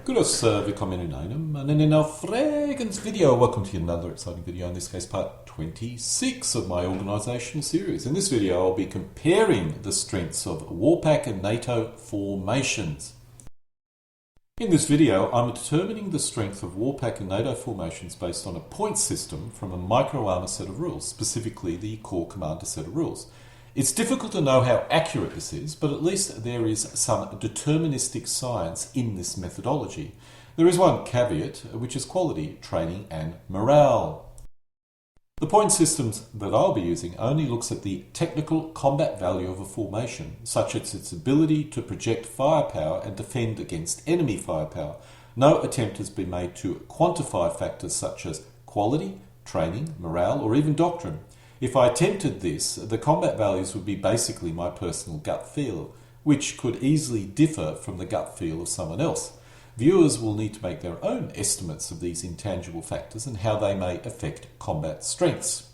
Grüß, willkommen in einem fragens video. Welcome to another exciting video, in this case part 26 of my organisational series. In this video I'll be comparing the strengths of WARPAC and NATO formations. In this video I'm determining the strength of WARPAC and NATO formations based on a point system from a micro-armour set of rules, specifically the Corps Commander set of rules. It's difficult to know how accurate this is, but at least there is some deterministic science in this methodology. There is one caveat, which is quality, training and morale. The point systems that I'll be using only looks at the technical combat value of a formation, such as its ability to project firepower and defend against enemy firepower. No attempt has been made to quantify factors such as quality, training, morale, or even doctrine. If I attempted this, the combat values would be basically my personal gut feel, which could easily differ from the gut feel of someone else. Viewers will need to make their own estimates of these intangible factors and how they may affect combat strengths.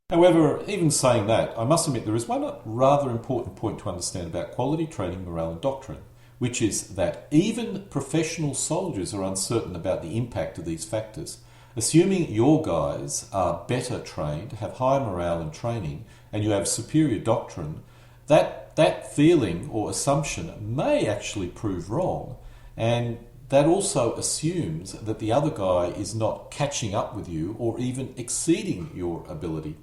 However, even saying that, I must admit there is one rather important point to understand about quality, training, morale and doctrine, which is that even professional soldiers are uncertain about the impact of these factors. Assuming your guys are better trained, have high morale and training, and you have superior doctrine, that feeling or assumption may actually prove wrong, and that also assumes that the other guy is not catching up with you or even exceeding your ability.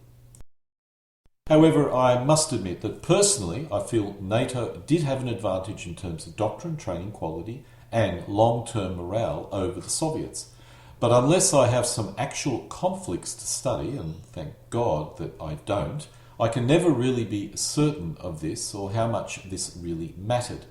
However, I must admit that personally I feel NATO did have an advantage in terms of doctrine, training, quality, and long-term morale over the Soviets. But unless I have some actual conflicts to study, and thank God that I don't, I can never really be certain of this or how much this really mattered.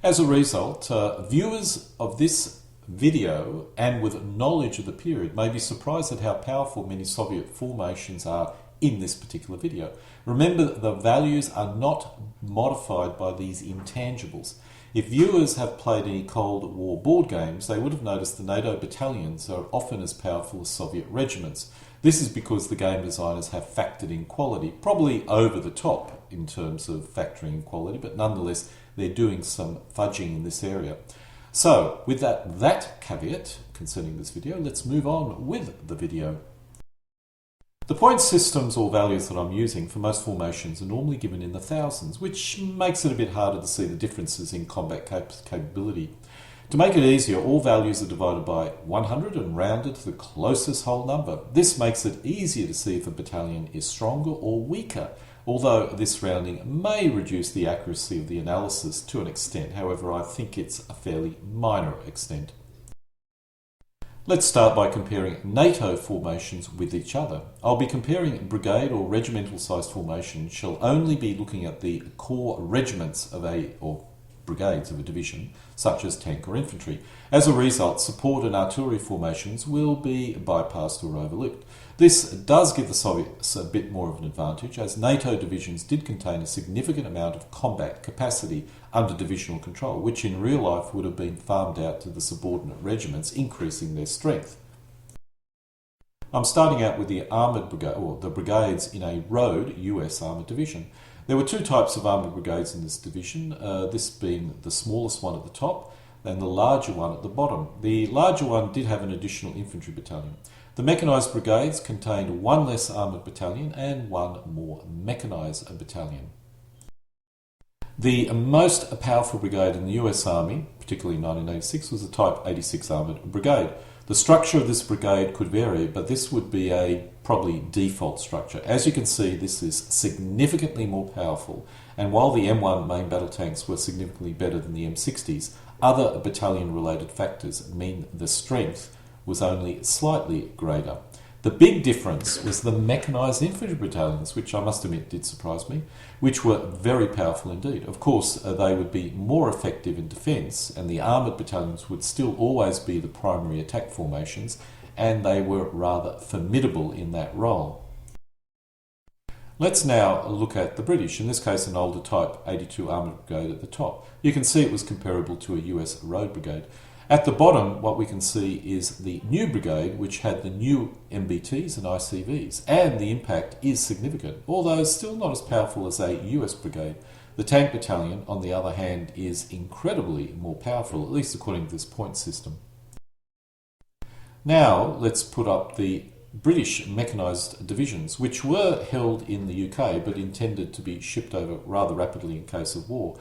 As a result, viewers of this video and with knowledge of the period may be surprised at how powerful many Soviet formations are in this particular video. Remember that the values are not modified by these intangibles. If viewers have played any Cold War board games, they would have noticed the NATO battalions are often as powerful as Soviet regiments. This is because the game designers have factored in quality, probably over the top in terms of factoring in quality, but nonetheless they're doing some fudging in this area. So with that caveat concerning this video, let's move on with the video. The point systems or values that I'm using for most formations are normally given in the thousands, which makes it a bit harder to see the differences in combat capability. To make it easier, all values are divided by 100 and rounded to the closest whole number. This makes it easier to see if a battalion is stronger or weaker, although this rounding may reduce the accuracy of the analysis to an extent. However, I think it's a fairly minor extent. Let's start by comparing NATO formations with each other. I'll be comparing brigade or regimental sized formations. Shall only be looking at the core regiments of or brigades of a division, such as tank or infantry. As a result, support and artillery formations will be bypassed or overlooked. This does give the Soviets a bit more of an advantage, as NATO divisions did contain a significant amount of combat capacity under divisional control, which in real life would have been farmed out to the subordinate regiments, increasing their strength. I'm starting out with the armoured brigade, or the brigades in a road US armoured division. There were two types of armoured brigades in this division, this being the smallest one at the top and the larger one at the bottom. The larger one did have an additional infantry battalion. The mechanised brigades contained one less armoured battalion and one more mechanised battalion. The most powerful brigade in the US Army, particularly in 1986, was the Type 86 Armoured Brigade. The structure of this brigade could vary, but this would be a probably default structure. As you can see, this is significantly more powerful, and while the M1 main battle tanks were significantly better than the M60s, other battalion-related factors mean the strength was only slightly greater. The big difference was the mechanised infantry battalions, which I must admit did surprise me, which were very powerful indeed. Of course, they would be more effective in defence, and the armoured battalions would still always be the primary attack formations, and they were rather formidable in that role. Let's now look at the British, in this case an older Type 82 Armoured Brigade at the top. You can see it was comparable to a US road brigade. At the bottom, what we can see is the new brigade, which had the new MBTs and ICVs, and the impact is significant, although still not as powerful as a US brigade. The tank battalion, on the other hand, is incredibly more powerful, at least according to this point system. Now let's put up the British mechanised divisions, which were held in the UK but intended to be shipped over rather rapidly in case of war.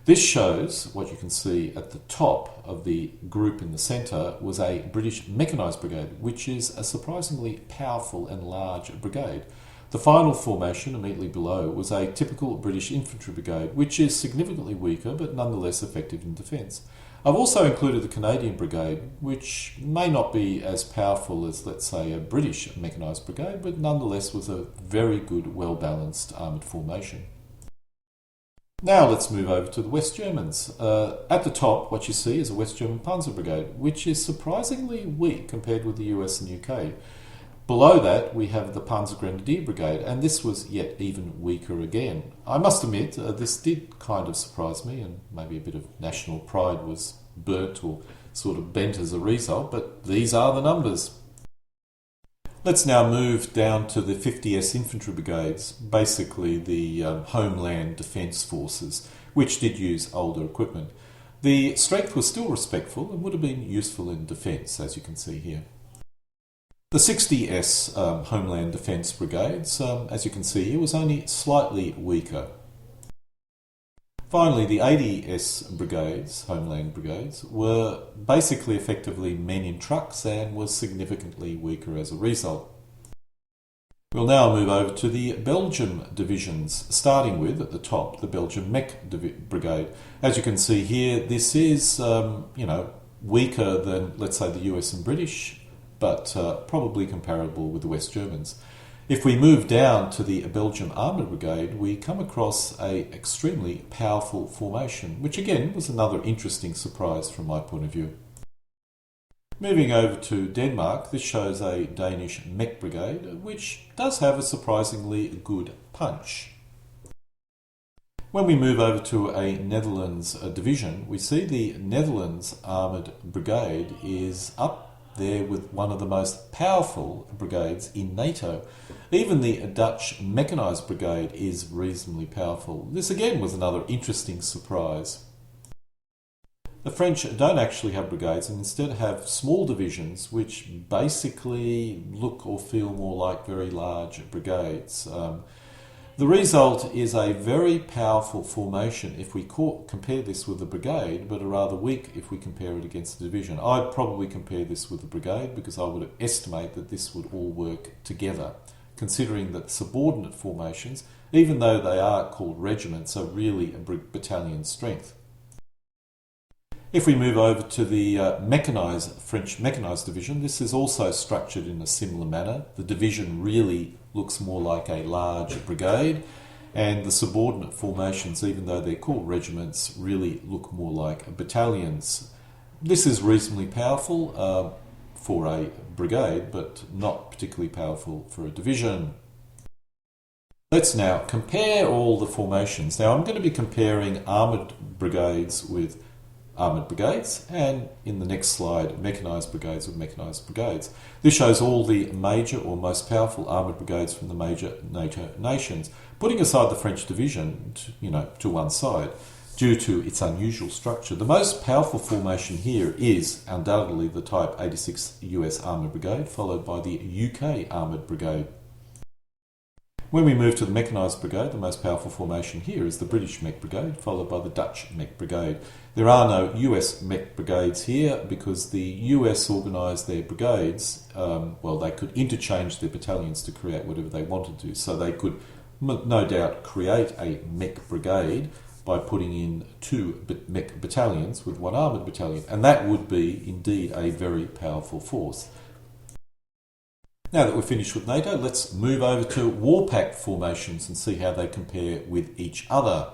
This shows what you can see at the top of the group in the centre was a British mechanised brigade, which is a surprisingly powerful and large brigade. The final formation immediately below was a typical British infantry brigade, which is significantly weaker but nonetheless effective in defence. I've also included the Canadian brigade, which may not be as powerful as, let's say, a British mechanised brigade, but nonetheless was a very good, well-balanced armoured formation. Now let's move over to the West Germans. At the top, what you see is a West German Panzer Brigade, which is surprisingly weak compared with the US and UK. Below that, we have the Panzer Grenadier Brigade, and this was yet even weaker again. I must admit, this did kind of surprise me, and maybe a bit of national pride was burnt or sort of bent as a result, but these are the numbers. Let's now move down to the 50S Infantry Brigades, basically the Homeland Defence Forces, which did use older equipment. The strength was still respectful and would have been useful in defence, as you can see here. The 60S Homeland Defence Brigades, as you can see here, was only slightly weaker. Finally, the 80S Brigades, Homeland Brigades, were basically effectively men in trucks and was significantly weaker as a result. We'll now move over to the Belgium divisions, starting with, at the top, the Belgian Mech Brigade. As you can see here, this is, weaker than, let's say, the US and British, but probably comparable with the West Germans. If we move down to the Belgian Armoured Brigade, we come across an extremely powerful formation, which again was another interesting surprise from my point of view. Moving over to Denmark, this shows a Danish Mech Brigade, which does have a surprisingly good punch. When we move over to a Netherlands division, we see the Netherlands Armoured Brigade is up there with one of the most powerful brigades in NATO. Even the Dutch Mechanised Brigade is reasonably powerful. This again was another interesting surprise. The French don't actually have brigades and instead have small divisions which basically look or feel more like very large brigades. The result is a very powerful formation if we compare this with a brigade, but a rather weak if we compare it against a division. I'd probably compare this with a brigade because I would estimate that this would all work together, considering that subordinate formations, even though they are called regiments, are really a battalion strength. If we move over to the French mechanised division, this is also structured in a similar manner. The division really looks more like a large brigade, and the subordinate formations, even though they're called regiments, really look more like battalions. This is reasonably powerful for a brigade, but not particularly powerful for a division. Let's now compare all the formations. Now I'm going to be comparing armoured brigades with armoured brigades, and in the next slide, mechanised brigades with mechanised brigades. This shows all the major or most powerful armoured brigades from the major NATO nations, putting aside the French division, to one side, due to its unusual structure. The most powerful formation here is undoubtedly the Type 86 US Armoured Brigade, followed by the UK Armoured Brigade. When we move to the mechanised brigade, the most powerful formation here is the British Mech Brigade, followed by the Dutch Mech Brigade. There are no US Mech Brigades here because the US organised their brigades, they could interchange their battalions to create whatever they wanted to. So they could no doubt create a Mech Brigade by putting in two Mech battalions with one armoured battalion, and that would be indeed a very powerful force. Now that we're finished with NATO, let's move over to WARPAC formations and see how they compare with each other.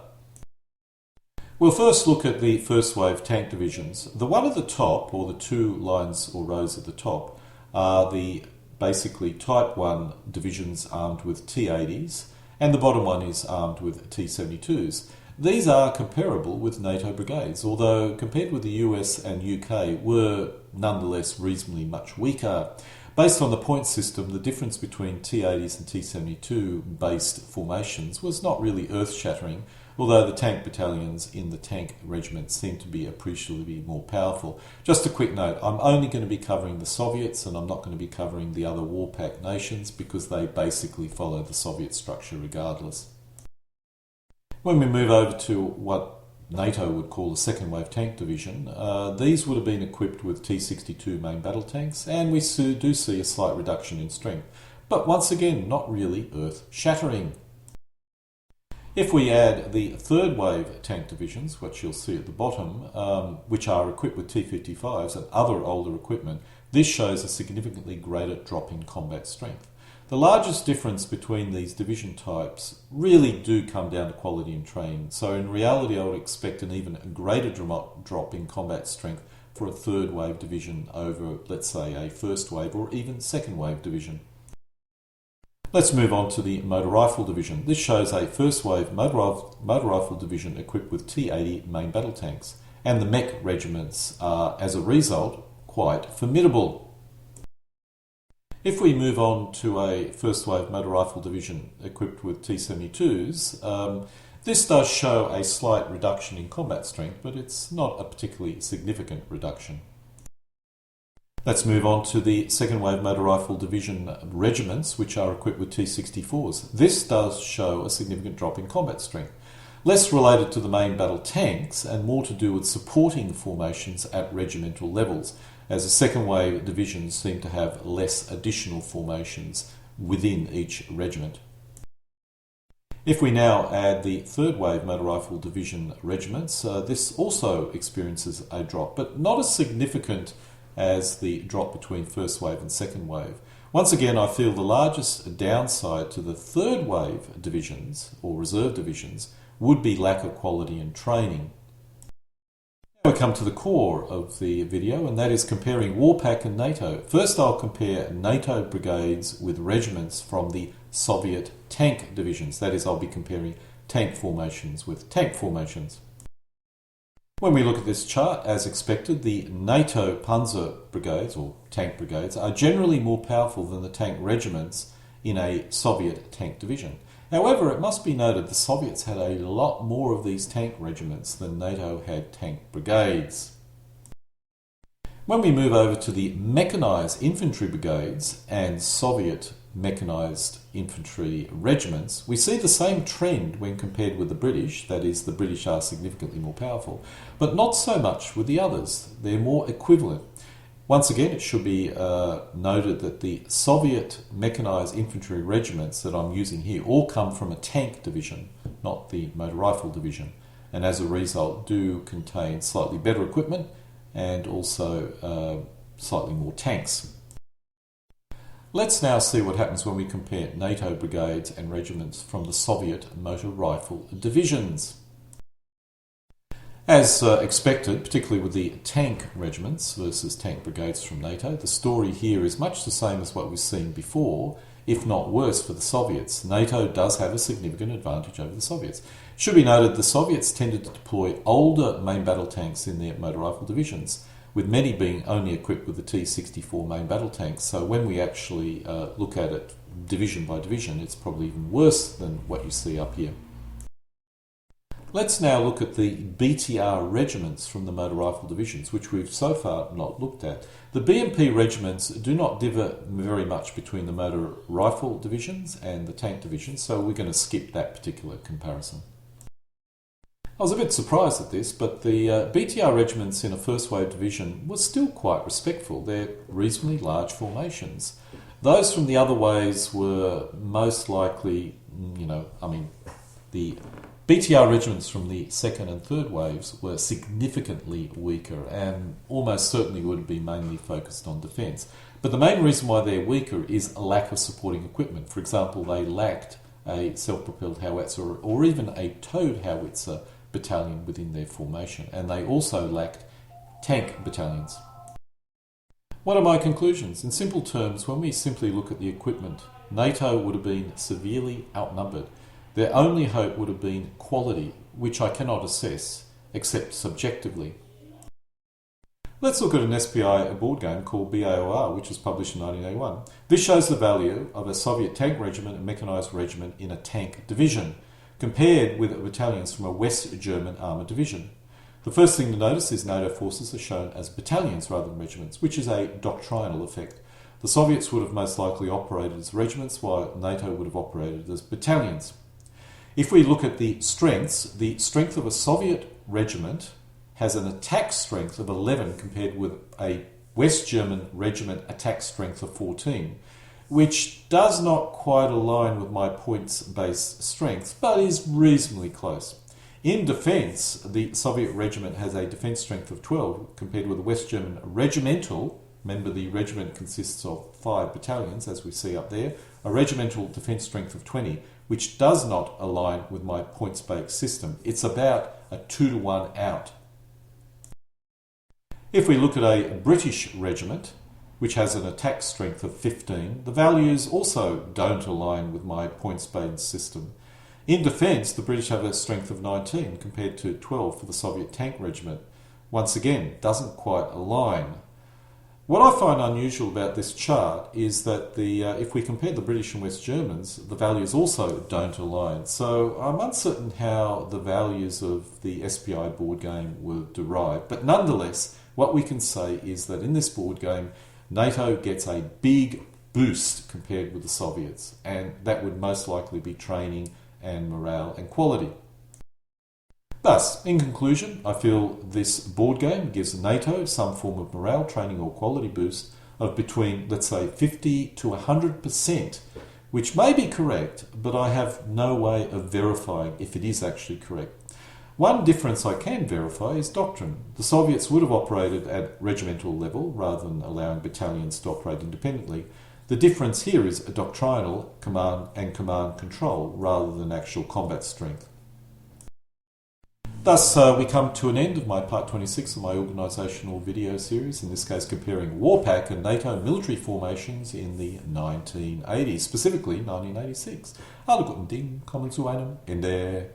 We'll first look at the first wave tank divisions. The one at the top, or the two lines or rows at the top, are the basically Type 1 divisions armed with T-80s, and the bottom one is armed with T-72s. These are comparable with NATO brigades, although compared with the US and UK were nonetheless reasonably much weaker. Based on the point system, the difference between T-80s and T-72 based formations was not really earth-shattering, although the tank battalions in the tank regiments seem to be appreciably more powerful. Just a quick note, I'm only going to be covering the Soviets and I'm not going to be covering the other WARPAC nations because they basically follow the Soviet structure regardless. When we move over to what NATO would call a second wave tank division, these would have been equipped with T-62 main battle tanks, and we do see a slight reduction in strength. But once again, not really earth-shattering. If we add the third wave tank divisions, which you'll see at the bottom, which are equipped with T-55s and other older equipment, this shows a significantly greater drop in combat strength. The largest difference between these division types really do come down to quality and training. So in reality, I would expect an even greater drop in combat strength for a third wave division over, let's say, a first wave or even second wave division. Let's move on to the motor rifle division. This shows a first wave motor rifle division equipped with T-80 main battle tanks, and the mech regiments are, as a result, quite formidable. If we move on to a first wave motor rifle division equipped with T-72s, this does show a slight reduction in combat strength, but it's not a particularly significant reduction. Let's move on to the second wave motor rifle division regiments, which are equipped with T-64s. This does show a significant drop in combat strength, less related to the main battle tanks and more to do with supporting formations at regimental levels, as the second wave divisions seem to have less additional formations within each regiment. If we now add the third wave motor rifle division regiments, this also experiences a drop, but not as significant as the drop between first wave and second wave. Once again, I feel the largest downside to the third wave divisions, or reserve divisions, would be lack of quality and training. Now we come to the core of the video, and that is comparing WARPAC and NATO. First, I'll compare NATO brigades with regiments from the Soviet tank divisions. That is, I'll be comparing tank formations with tank formations. When we look at this chart, as expected, the NATO Panzer brigades, or tank brigades, are generally more powerful than the tank regiments in a Soviet tank division. However, it must be noted the Soviets had a lot more of these tank regiments than NATO had tank brigades. When we move over to the mechanized infantry brigades and Soviet mechanized infantry regiments, we see the same trend when compared with the British. That is, the British are significantly more powerful, but not so much with the others. They're more equivalent. Once again, it should be noted that the Soviet mechanized infantry regiments that I'm using here all come from a tank division, not the motor rifle division, and as a result do contain slightly better equipment and also slightly more tanks. Let's now see what happens when we compare NATO brigades and regiments from the Soviet motor rifle divisions. As expected, particularly with the tank regiments versus tank brigades from NATO, the story here is much the same as what we've seen before, if not worse for the Soviets. NATO does have a significant advantage over the Soviets. It should be noted the Soviets tended to deploy older main battle tanks in their motor rifle divisions, with many being only equipped with the T-64 main battle tanks. So when we actually look at it division by division, it's probably even worse than what you see up here. Let's now look at the BTR regiments from the motor rifle divisions, which we've so far not looked at. The BMP regiments do not differ very much between the motor rifle divisions and the tank divisions, so we're going to skip that particular comparison. I was a bit surprised at this, but the BTR regiments in a first wave division were still quite respectful. They're reasonably large formations. Those from the other waves were most likely, the BTR regiments from the second and third waves were significantly weaker and almost certainly would have been mainly focused on defence. But the main reason why they're weaker is a lack of supporting equipment. For example, they lacked a self-propelled howitzer or even a towed howitzer battalion within their formation, and they also lacked tank battalions. What are my conclusions? In simple terms, when we simply look at the equipment, NATO would have been severely outnumbered. Their only hope would have been quality, which I cannot assess, except subjectively. Let's look at an SPI board game called BAOR, which was published in 1981. This shows the value of a Soviet tank regiment and mechanized regiment in a tank division. compared with battalions from a West German armoured division. The first thing to notice is NATO forces are shown as battalions rather than regiments, which is a doctrinal effect. The Soviets would have most likely operated as regiments, while NATO would have operated as battalions. If we look at the strength of a Soviet regiment has an attack strength of 11 compared with a West German regiment attack strength of 14, which does not quite align with my points-based strengths, but is reasonably close. In defence, the Soviet regiment has a defence strength of 12 compared with the West German regimental. Remember, the regiment consists of 5 battalions, as we see up there, a regimental defence strength of 20, which does not align with my points-based system. It's about a 2-to-1 out. If we look at a British regiment, which has an attack strength of 15, the values also don't align with my points-based system. In defence, the British have a strength of 19 compared to 12 for the Soviet tank regiment. Once again, doesn't quite align. What I find unusual about this chart is that if we compare the British and West Germans, the values also don't align. So I'm uncertain how the values of the SPI board game were derived. But nonetheless, what we can say is that in this board game, NATO gets a big boost compared with the Soviets, and that would most likely be training and morale and quality. Thus, in conclusion, I feel this board game gives NATO some form of morale, training or quality boost of between, let's say, 50 to 100%, which may be correct, but I have no way of verifying if it is actually correct. One difference I can verify is doctrine. The Soviets would have operated at regimental level rather than allowing battalions to operate independently. The difference here is a doctrinal command and command control rather than actual combat strength. Thus, we come to an end of my part 26 of my organisational video series, in this case comparing WARPAC and NATO military formations in the 1980s, specifically 1986. Alle guten Dinge kommen zu einem Ende.